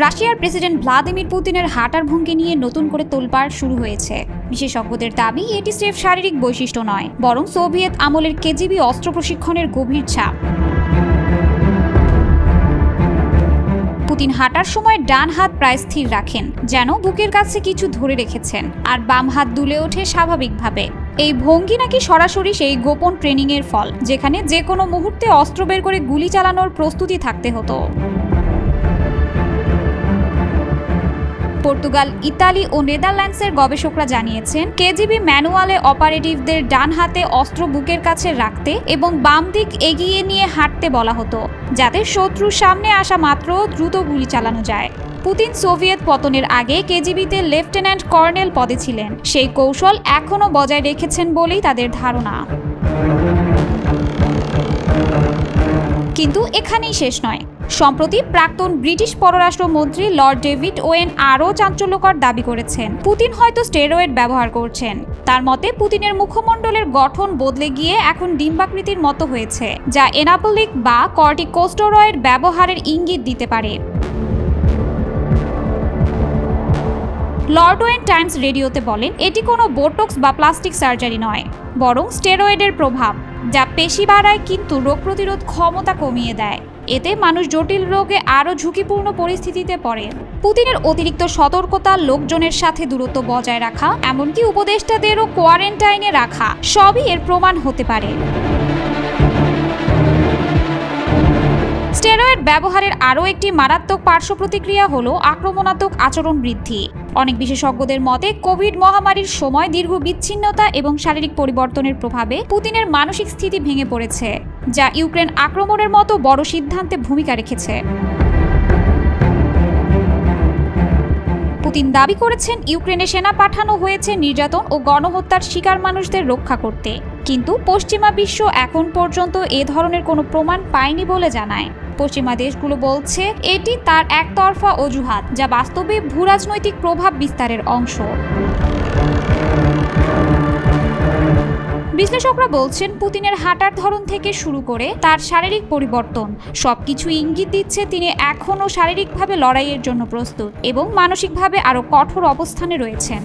রাশিয়ার president Vladimir পুতিনের হাঁটার ভঙ্গি নিয়ে নতুন করে তোলপাড় শুরু হয়েছে। বিশেষজ্ঞদের দাবি এটি স্রেফ শারীরিক বৈশিষ্ট্য নয়, বরং সোভিয়েত আমলের কেজিবি অস্ত্র প্রশিক্ষণের গভীর ছাপ। পুতিন হাঁটার সময় ডান হাত প্রায় স্থির রাখেন, যেন বুকের কাছে কিছু ধরে রেখেছেন, আর বাম হাত দুলে ওঠে স্বাভাবিকভাবে। এই ভঙ্গি নাকি সরাসরি সেই গোপন ট্রেনিংয়ের ফল, যেখানে যে কোনো মুহূর্তে অস্ত্র বের করে গুলি চালানোর প্রস্তুতি থাকতে হতো। পর্তুগাল, ইতালি ও নেদারল্যান্ডসের গবেষকরা জানিয়েছেন, কেজিবি ম্যানুয়ালে অপারেটিভদের ডান হাতে অস্ত্র বুকের কাছে রাখতে এবং বাম দিক এগিয়ে নিয়ে হাঁটতে বলা হতো, যাতে শত্রুর সামনে আসা মাত্র দ্রুত গুলি চালানো যায়। পুতিন সোভিয়েত পতনের আগে কেজিবিতে লেফটেন্যান্ট কর্নেল পদে ছিলেন। সেই কৌশল এখনও বজায় রেখেছেন বলেই তাদের ধারণা। কিন্তু এখানেই শেষ নয়। সম্প্রতি প্রাক্তন ব্রিটিশ পররাষ্ট্রমন্ত্রী লর্ড ডেভিড ওয়েন আরও চাঞ্চল্যকর দাবি করেছেন, পুতিন হয়তো স্টেরয়েড ব্যবহার করছেন। তার মতে, পুতিনের মুখমণ্ডলের গঠন বদলে গিয়ে এখন ডিম্বাকৃতির মতো হয়েছে, যা এনাবলিক বা কর্টিকোস্টেরয়েড ব্যবহারের ইঙ্গিত দিতে পারে। লর্ড ওয়েন টাইমস রেডিওতে বলেন, এটি কোনো বোটক্স বা প্লাস্টিক সার্জারি নয়, বরং স্টেরয়েডের প্রভাব, যা পেশি বাড়ায় কিন্তু রোগ প্রতিরোধ ক্ষমতা কমিয়ে দেয়। এতে মানুষ জটিল রোগে আরও ঝুঁকিপূর্ণ পরিস্থিতিতে পড়ে। পুতিনের অতিরিক্ত সতর্কতা, লোকজনের সাথে দূরত্ব বজায় রাখা, এমনকি উপদেষ্টাদেরও কোয়ারেন্টাইনে রাখা, সবই এর প্রমাণ হতে পারে। স্টেরয়েড ব্যবহারের আরও একটি মারাত্মক পার্শ্ব প্রতিক্রিয়া হলো আক্রমণাত্মক আচরণ বৃদ্ধি। অনেক বিশেষজ্ঞদের মতে, কোভিড মহামারীর সময় দীর্ঘ বিচ্ছিন্নতা এবং শারীরিক পরিবর্তনের প্রভাবে পুতিনের মানসিক স্থিতি ভেঙে পড়েছে, যা ইউক্রেন আক্রমণের মতো বড় সিদ্ধান্তে ভূমিকা রেখেছে। পুতিন দাবি করেছেন, ইউক্রেনে সেনা পাঠানো হয়েছে নির্যাতন ও গণহত্যার শিকার মানুষদের রক্ষা করতে, কিন্তু পশ্চিমা বিশ্ব এখন পর্যন্ত এ ধরনের কোনো প্রমাণ পায়নি বলে জানায়। পশ্চিমা দেশগুলো বলছে এটি তার একতরফা অজুহাত, যা বাস্তবে ভূরাজনৈতিক প্রভাব বিস্তারের অংশ। বিশ্লেষকরা বলছেন, পুতিনের হাঁটার ধরন থেকে শুরু করে তার শারীরিক পরিবর্তন, সবকিছু ইঙ্গিত দিচ্ছে তিনি এখনও শারীরিকভাবে লড়াইয়ের জন্য প্রস্তুত এবং মানসিকভাবে আরও কঠোর অবস্থানে রয়েছেন।